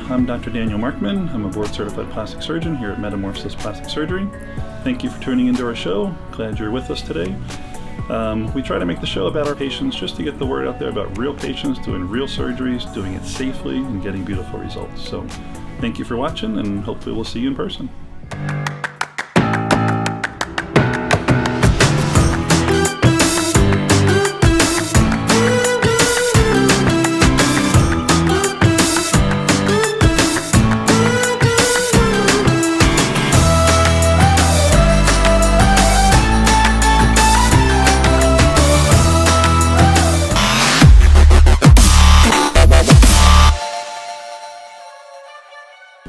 I'm Dr. Daniel Markmann. I'm a board-certified plastic surgeon here at Metamorphosis Plastic Surgery. Thank you for tuning into our show. Glad you're with us today. We try to make the show about our patients just to get the word out there about real patients doing real surgeries, doing it safely, and getting beautiful results. So thank you for watching, and hopefully we'll see you in person.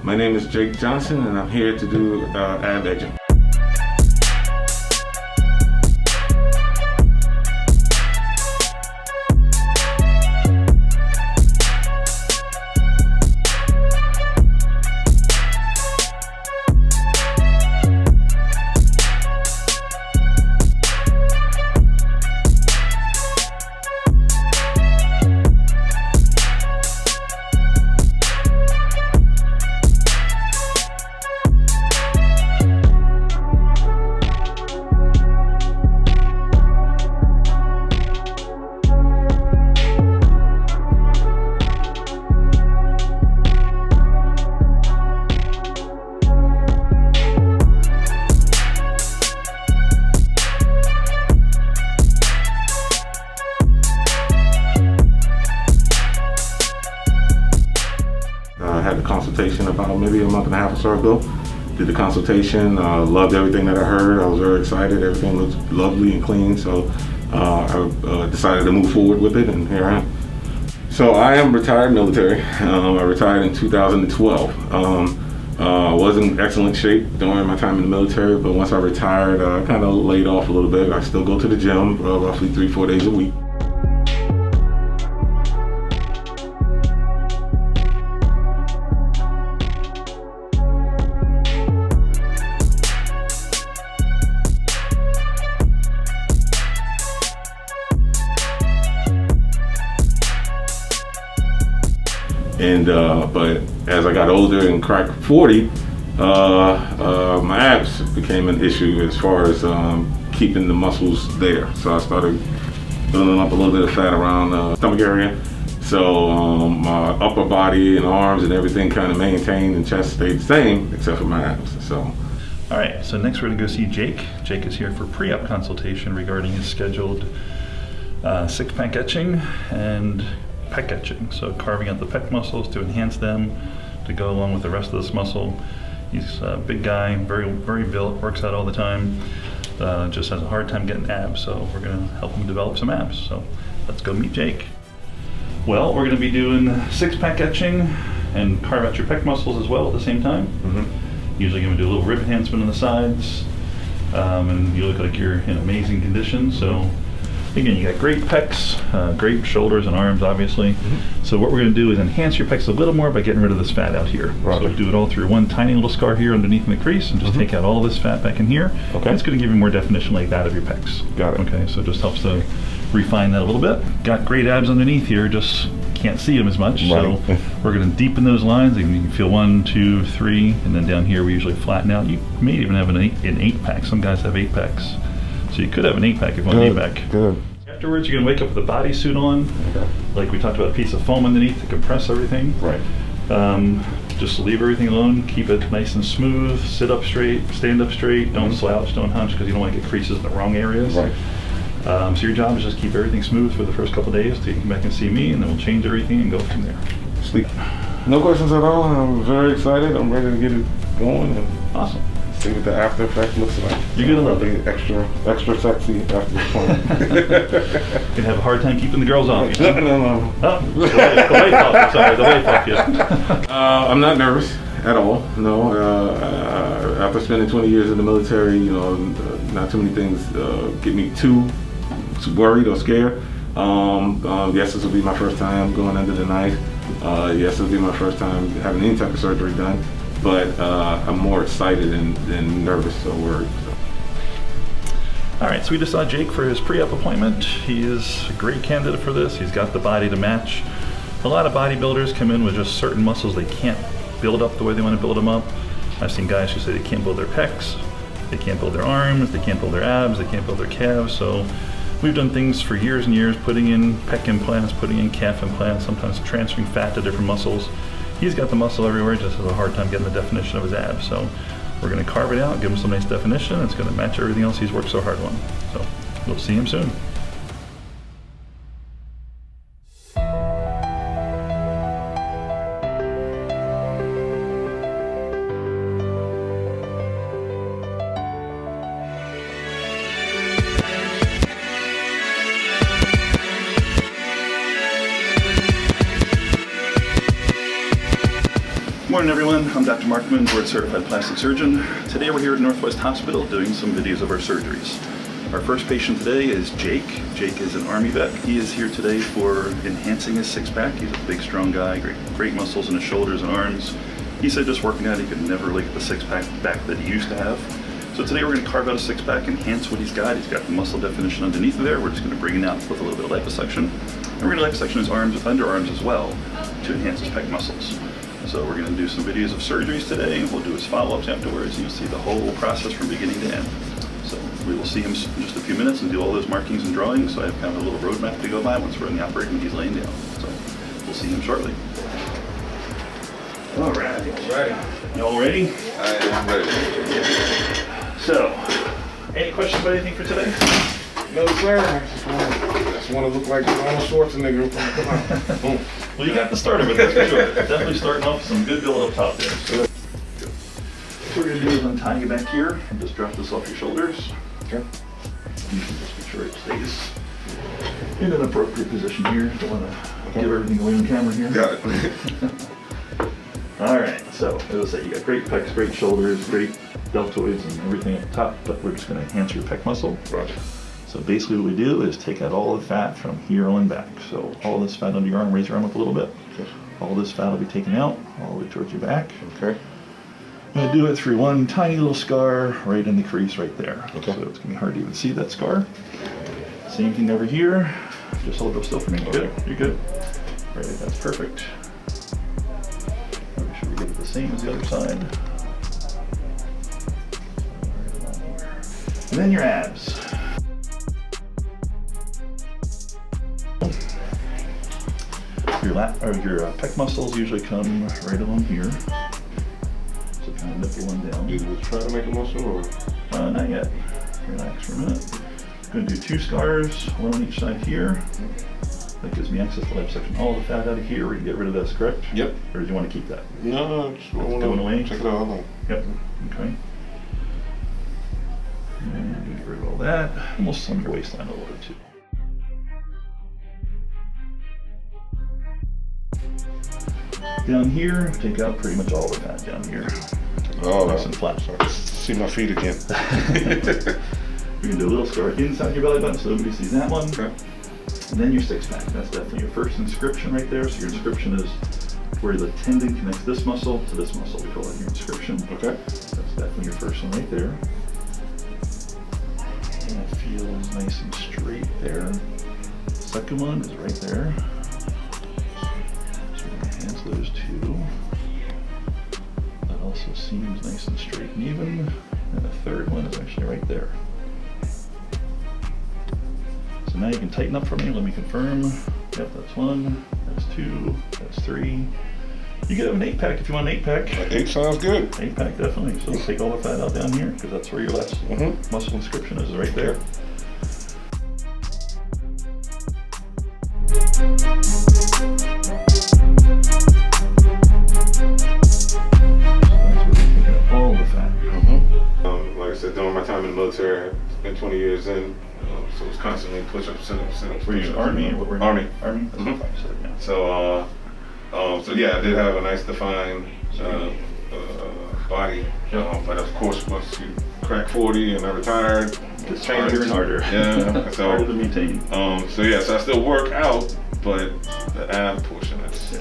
My name is Jake Johnson, and I'm here to do ab etching. I had a consultation about maybe a month and a half or so ago. Did the consultation, loved everything that I heard. I was very excited. Everything looked lovely and clean, so I decided to move forward with it, and here I am. So I am retired military. I retired in 2012. I was in excellent shape during my time in the military, but once I retired, I kind of laid off a little bit. I still go to the gym roughly 3-4 days a week. And but as I got older and cracked 40, my abs became an issue as far as keeping the muscles there. So I started building up a little bit of fat around the stomach area. So my upper body and arms and everything kind of maintained, and chest stayed the same except for my abs. So. All right, so next we're gonna go see Jake. Jake is here for pre-op consultation regarding his scheduled six-pack etching and pec etching, so carving out the pec muscles to enhance them to go along with the rest of this muscle. He's a big guy, very built, works out all the time, just has a hard time getting abs, so we're going to help him develop some abs. So let's go meet Jake. Well, we're going to be doing six-pack etching and carve out your pec muscles as well at the same time. Usually going to do a little rib enhancement on the sides, and you look like you're in amazing condition. So again, you got great pecs, great shoulders and arms, obviously. So what we're going to do is enhance your pecs a little more by getting rid of this fat out here. Right. So do it all through one tiny little scar here underneath in the crease, and just take out all this fat back in here. Okay. It's going to give you more definition like that of your pecs. Got it. Okay, so it just helps to refine that a little bit. Got great abs underneath here, just can't see them as much. Right. So we're going to deepen those lines, and you can feel 1, 2, 3, and then down here we usually flatten out. You may even have an 8-pack. Some guys have 8 packs. So you could have an 8-pack if you want an 8-pack. Good. Afterwards, you're going to wake up with a bodysuit on, like we talked about, a piece of foam underneath to compress everything. Right. Just leave everything alone, keep it nice and smooth, sit up straight, stand up straight, don't slouch, don't hunch, because you don't want to get creases in the wrong areas. Right. So your job is just keep everything smooth for the first couple of days till you come back and see me, and then we'll change everything and go from there. Sleep. No questions at all. I'm very excited. I'm ready to get it going and Awesome. see what the after effect looks like. You're gonna love it. Extra sexy after this point. You're gonna have a hard time keeping the girls off. No. Oh, the wife off. I'm sorry, the wife off. Yeah. I'm not nervous at all. No. After spending 20 years in the military, you know, not too many things get me too worried or scared. Yes, this will be my first time going under the knife. Yes, it'll be my first time having any type of surgery done. But I'm more excited than nervous or worried. So. All right, so we just saw Jake for his pre-op appointment. He is a great candidate for this. He's got the body to match. A lot of bodybuilders come in with just certain muscles they can't build up the way they want to build them up. I've seen guys who say they can't build their pecs, they can't build their arms, they can't build their abs, they can't build their calves. So we've done things for years and years, putting in pec implants, putting in calf implants, sometimes transferring fat to different muscles. He's got the muscle everywhere, just has a hard time getting the definition of his abs. So we're gonna carve it out, give him some nice definition. It's gonna match everything else he's worked so hard on. So we'll see him soon. Morning everyone, I'm Dr. Markmann, board certified plastic surgeon. Today we're here at Northwest Hospital doing some videos of our surgeries. Our first patient today is Jake. Jake is an Army vet. He is here today for enhancing his six-pack. He's a big, strong guy, great muscles in his shoulders and arms. He said just working out, he could never really get the six-pack back that he used to have. So today we're going to carve out a six-pack, enhance what he's got. He's got the muscle definition underneath there. We're just going to bring it out with a little bit of liposuction. And we're going to liposuction his arms, underarms as well, to enhance his pec muscles. So we're going to do some videos of surgeries today, and we'll do his follow-ups afterwards, and you'll see the whole process from beginning to end. So we will see him in just a few minutes and do all those markings and drawings, so I have kind of a little roadmap to go by once we're in the operating room, he's laying down. So we'll see him shortly. All right. You all ready? I am ready. So, any questions about anything for today? No, sir. I just want to look like Arnold Schwarzenegger. Come on. Well, you got the starter with this for sure. Definitely starting off with some good build up top there. So what we're going to do is untie you back here and just drop this off your shoulders. Okay. You can just make sure it stays in an appropriate position here. Don't want to give everything away on camera here. Got it. All right, so as I say, you got great pecs, great shoulders, great deltoids and everything at the top, but we're just going to enhance your pec muscle. Right. So basically what we do is take out all the fat from here on back. So all this fat under your arm, raise your arm up a little bit. Okay. All this fat will be taken out, all the way towards your back. Okay. I'm going to do it through one tiny little scar right in the crease right there. Okay. So it's going to be hard to even see that scar. Same thing over here. Just hold it up still for me. Good. You're good. Right, that's perfect. Make sure we get it the same as the other side. And then your abs. Your pec muscles usually come right along here. So kind of nipple one down. Did we try to make a muscle or? Not yet. Relax for a minute. I'm going to do two scars, one on each side here. That gives me access to liposuction. All the fat out of here, we're going to get rid of this, correct? Yep. Or do you want to keep that? No, just want going away? Check it out. Yep. Okay. And get rid of all that. Almost on your waistline a little bit too. Down here, take out pretty much all the fat down here. Oh, nice and flat. Sorry. See my feet again. You're gonna do a little scar inside your belly button so nobody sees that one. Okay. And then your six pack. That's definitely your first inscription right there. So your inscription is where the tendon connects this muscle to this muscle. We call that your inscription. Okay. That's definitely your first one right there. And it feels nice and straight there. Second one is right there. So we're gonna enhance those two. That also seems nice and straight and even. And the third one is actually right there. So now you can tighten up for me. Let me confirm. Yep, that's 1, that's 2, that's 3. You could have an 8-pack if you want an 8-pack. 8 sounds good. 8-pack, definitely. So take all the fat out down here, because that's where your last muscle inscription is, right there. All the fat. Like I said, during my time in the military, I spent 20 years in, so it was constantly push-ups, sit-ups. Were you Army? Or what were you? Army. Army? Mhm. Yeah. So yeah, I did have a nice defined body, but of course once you crack 40 and I retired, It's harder and harder. Yeah, so harder to maintain. So yeah, so I still work out, but the ab portion is.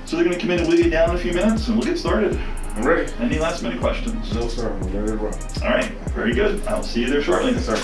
So they're going to come in and weigh you down in a few minutes, and we'll get started. I'm ready. Any last minute questions? No sir, I'm ready to roll. All right, very good. I'll see you there shortly. Yes sir.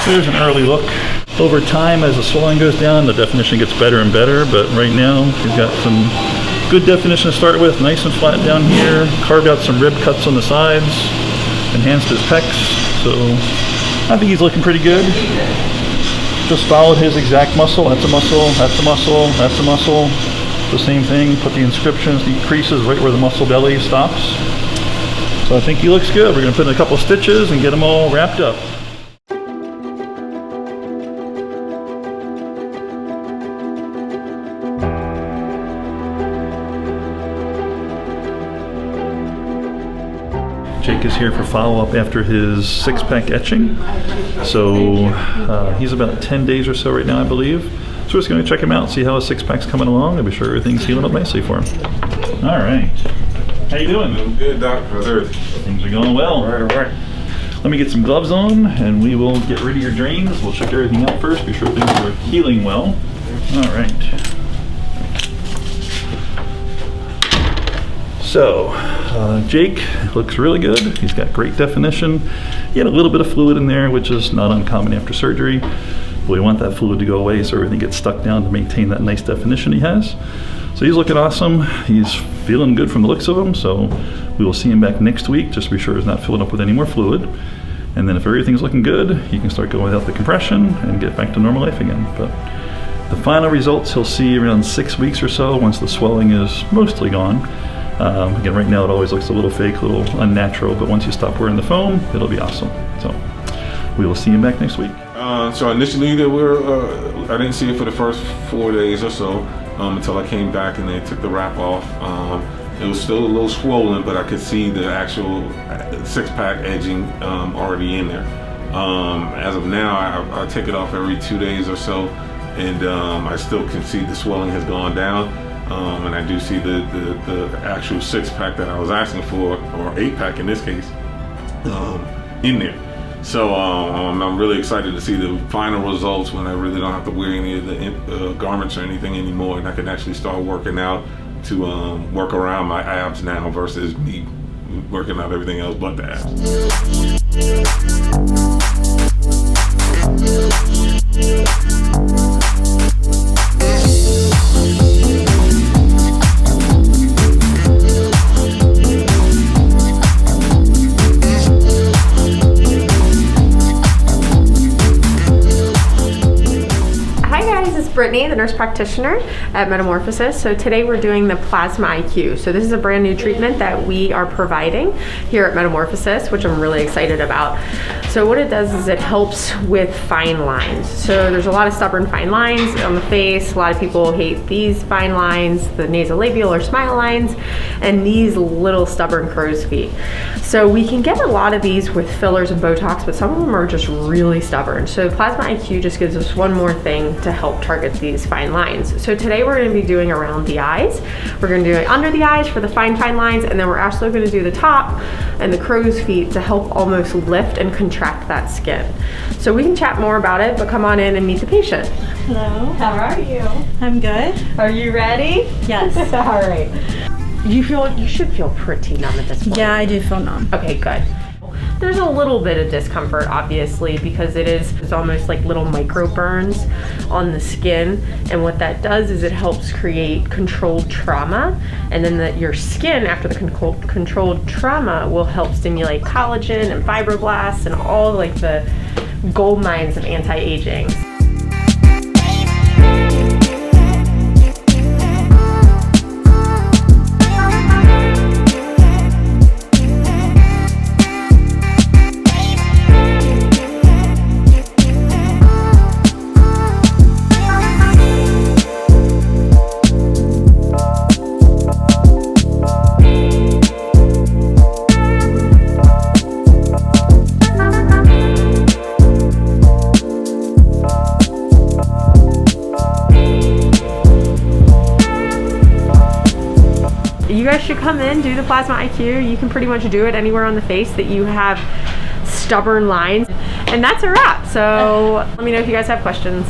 Here's an early look. Over time, as the swelling goes down, the definition gets better and better, but right now, he's got some good definition to start with, nice and flat down here, carved out some rib cuts on the sides, enhanced his pecs, so I think he's looking pretty good. Just followed his exact muscle, that's a muscle, that's a muscle, that's a muscle. The same thing, put the inscriptions, the creases right where the muscle belly stops. So I think he looks good. We're gonna put in a couple stitches and get him all wrapped up. Jake is here for follow-up after his 6-pack etching. So he's about 10 days or so right now, I believe. So we're just going to check him out, see how his 6-pack's coming along, and be sure everything's healing up nicely for him. All right. How you doing? I'm good, Doc. How's everything? Things are going well. All right. Let me get some gloves on, and we will get rid of your drains. We'll check everything out first, be sure things are healing well. All right. So, Jake looks really good. He's got great definition. He had a little bit of fluid in there, which is not uncommon after surgery. But we want that fluid to go away so everything gets stuck down to maintain that nice definition he has. So he's looking awesome. He's feeling good from the looks of him. So we will see him back next week, just to be sure he's not filling up with any more fluid. And then if everything's looking good, he can start going without the compression and get back to normal life again. But the final results he'll see around 6 weeks or so once the swelling is mostly gone. Again, right now it always looks a little fake, a little unnatural, but once you stop wearing the foam, it'll be awesome. So we will see him back next week. So initially I didn't see it for the first 4 days or so until I came back and they took the wrap off. It was still a little swollen, but I could see the actual six-pack edging already in there. As of now, I take it off every 2 days or so, and I still can see the swelling has gone down, and I do see the actual six-pack that I was asking for, or eight-pack in this case, in there. So I'm really excited to see the final results when I really don't have to wear any of the garments or anything anymore, and I can actually start working out to work around my abs now versus me working out everything else but the abs. Brittany, the nurse practitioner at Metamorphosis. So today we're doing the Plasma IQ. So this is a brand new treatment that we are providing here at Metamorphosis, which I'm really excited about. So what it does is it helps with fine lines. So there's a lot of stubborn fine lines on the face. A lot of people hate these fine lines, the nasolabial or smile lines, and these little stubborn crow's feet. So we can get a lot of these with fillers and Botox, but some of them are just really stubborn. So Plasma IQ just gives us one more thing to help target these fine lines. So today we're going to be doing around the eyes. We're going to do it under the eyes for the fine lines, and then we're also going to do the top and the crow's feet to help almost lift and contract that skin. So we can chat more about it, but come on in and meet the patient. Hello. How are you? I'm good. Are you ready? Yes. All right. You should feel pretty numb at this point. Yeah, I do feel numb. Okay, good. There's a little bit of discomfort, obviously, because it's almost like little micro burns on the skin, and what that does is it helps create controlled trauma, and then your skin after the controlled trauma will help stimulate collagen and fibroblasts and all like the gold mines of anti-aging. You guys should come in, do the Plasma IQ. You can pretty much do it anywhere on the face that you have stubborn lines. And that's a wrap. So let me know if you guys have questions.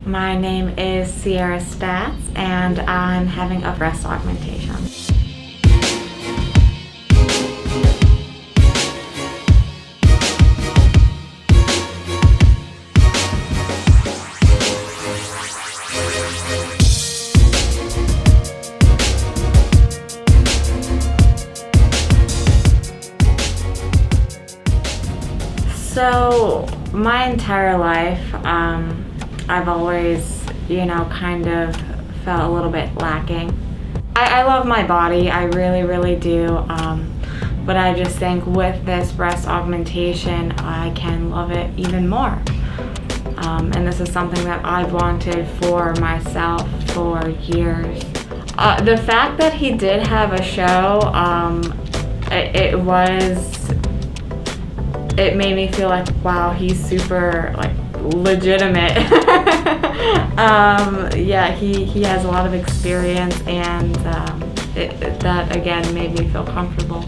My name is Sierra Stats, and I'm having a breast augmentation. So my entire life, I've always, kind of felt a little bit lacking. I love my body, I really do, but I just think with this breast augmentation, I can love it even more. And this is something that I've wanted for myself for years. The fact that he did have a show, it made me feel like, wow, he's super legitimate. Yeah, he has a lot of experience, and that again made me feel comfortable.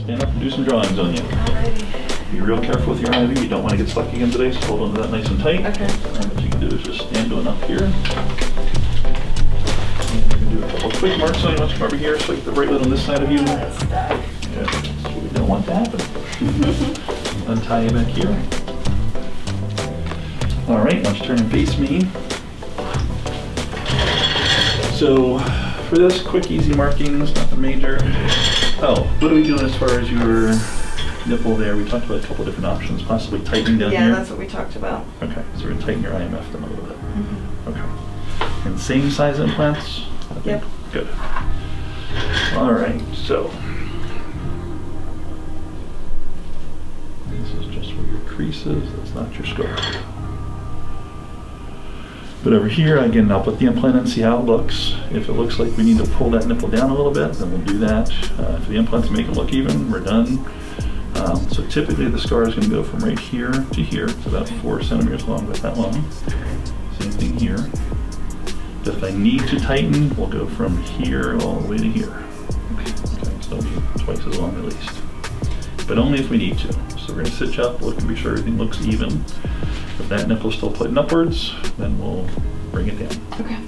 Stand up and do some drawings on you. Be real careful with your IV. You don't want to get stuck again today, so hold on to that nice and tight. Okay. And what you can do is just stand on up here. And you can do a couple of quick marks on you. Let's come over here, so the right lid on this side of you. Yeah, so we don't want to happen. Untie you back here. All right, let's turn and face me. So for this, quick, easy markings, nothing major. Oh, what are we doing as far as your nipple there? We talked about a couple different options, possibly tightening down here. Yeah, that's what we talked about. Okay, so we're gonna tighten your IMF then a little bit. Okay. And same size implants? I think? Yep. Good. All right, so. This is just where your crease is, that's not your scar. But over here, again, I'll put the implant in, see how it looks. If it looks like we need to pull that nipple down a little bit, then we'll do that. If the implants make it look even, we're done. So typically the scar is going to go from right here to here. It's about 4 centimeters long, about that long. Same thing here. If I need to tighten, we'll go from here all the way to here. Okay, so it'll be twice as long at least. But only if we need to. So we're going to sit you up, look and be sure everything looks even. If that nipple's still pointing upwards, then we'll bring it down. Okay.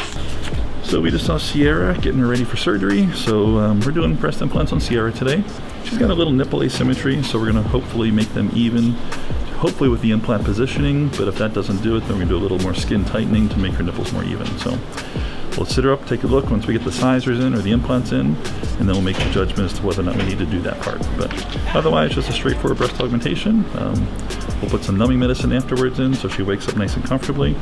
So we just saw Sierra getting her ready for surgery. So we're doing breast implants on Sierra today. She's got a little nipple asymmetry, so we're gonna hopefully make them even, hopefully with the implant positioning, but if that doesn't do it, then we're gonna do a little more skin tightening to make her nipples more even. So we'll sit her up, take a look once we get the sizers in or the implants in, and then we'll make the judgment as to whether or not we need to do that part. But otherwise, just a straightforward breast augmentation. We'll put some numbing medicine afterwards in so she wakes up nice and comfortably.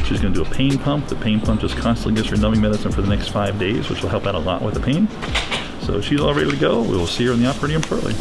She's going to do a pain pump. The pain pump just constantly gives her numbing medicine for the next 5 days, which will help out a lot with the pain. So she's all ready to go. We will see her in the operating room shortly.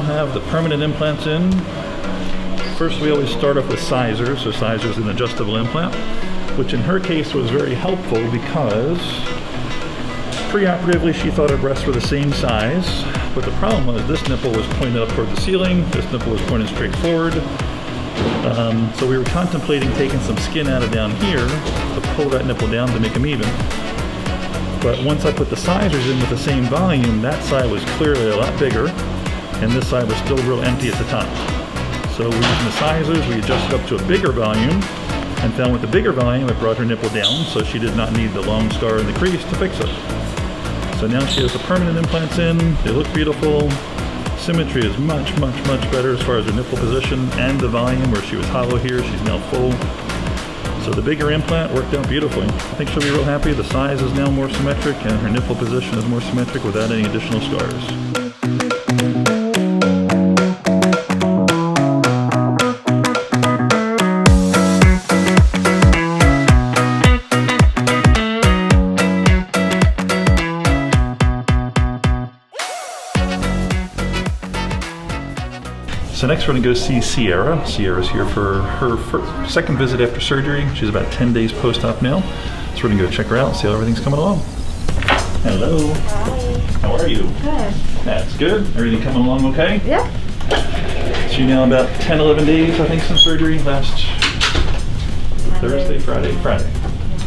Have the permanent implants in. First, we always start off with sizers. So sizers is an adjustable implant, which in her case was very helpful because preoperatively she thought her breasts were the same size, but the problem was this nipple was pointed up toward the ceiling, this nipple was pointed straight forward. So we were contemplating taking some skin out of down here to pull that nipple down to make them even. But once I put the sizers in with the same volume, that side was clearly a lot bigger, and this side was still real empty at the top. So we're using the sizers, we adjusted up to a bigger volume, and found with the bigger volume it brought her nipple down, so she did not need the long scar in the crease to fix it. So now she has the permanent implants in. They look beautiful. Symmetry is much, much, much better as far as her nipple position and the volume. Where she was hollow here, she's now full. So the bigger implant worked out beautifully. I think she'll be real happy. The size is now more symmetric and her nipple position is more symmetric without any additional scars. So next we're gonna go see Sierra. Sierra's here for her second visit after surgery. She's about 10 days post-op now. So we're gonna go check her out and see how everything's coming along. Hello. Hi. How are you? Good. That's good. Everything coming along okay? Yeah. So now about 10, 11 days, I think, since surgery. Last Thursday, Friday.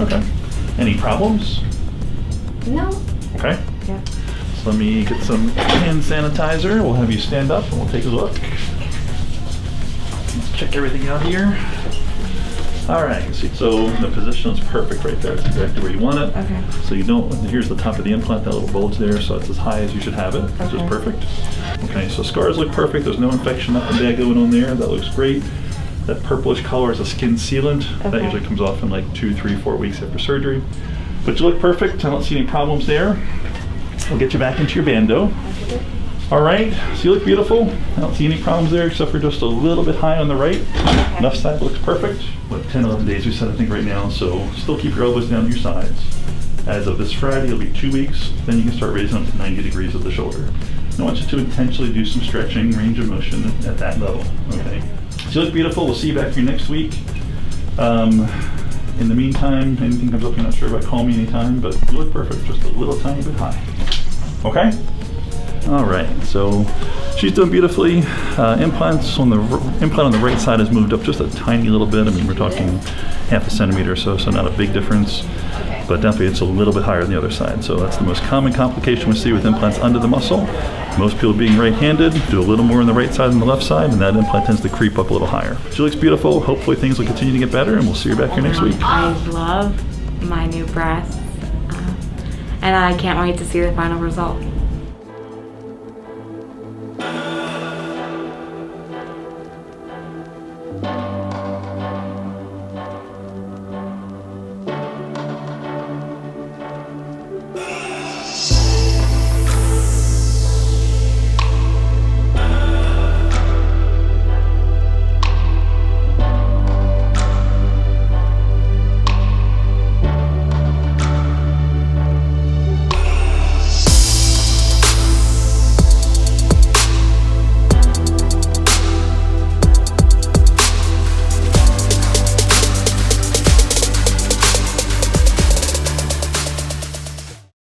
Okay. Any problems? No. Okay. Yeah. So let me get some hand sanitizer. We'll have you stand up and we'll take a look. Let's check everything out here. All right, so the position is perfect right there. It's exactly where you want it. Okay. So you don't, here's the top of the implant, that little bulge there, so it's as high as you should have it, which is Okay. perfect. Okay, so scars look perfect. There's no infection, nothing bad going on there. That looks great. That purplish color is a skin sealant. That Okay. usually comes off in like 2, 3, 4 weeks after surgery. But you look perfect. I don't see any problems there. We'll get you back into your bando. All right, so you look beautiful. I don't see any problems there except for just a little bit high on the right. Left side looks perfect. What, 10, 11 days we said, I think, right now. So still keep your elbows down to your sides. As of this Friday, it'll be 2 weeks. Then you can start raising up to 90 degrees of the shoulder. I want you to intentionally do some stretching, range of motion at that level, okay? So you look beautiful. We'll see you back here next week. In the meantime, anything comes up you're not sure about, call me anytime, but you look perfect, just a little tiny bit high. Okay? All right, so she's doing beautifully. Implant on the right side has moved up just a tiny little bit. I mean, we're talking half a centimeter or so, so not a big difference. But definitely it's a little bit higher than the other side. So that's the most common complication we see with implants under the muscle. Most people being right-handed do a little more on the right side than the left side, and that implant tends to creep up a little higher. She looks beautiful. Hopefully things will continue to get better, and we'll see you back here next week. I love my new breasts, and I can't wait to see the final result.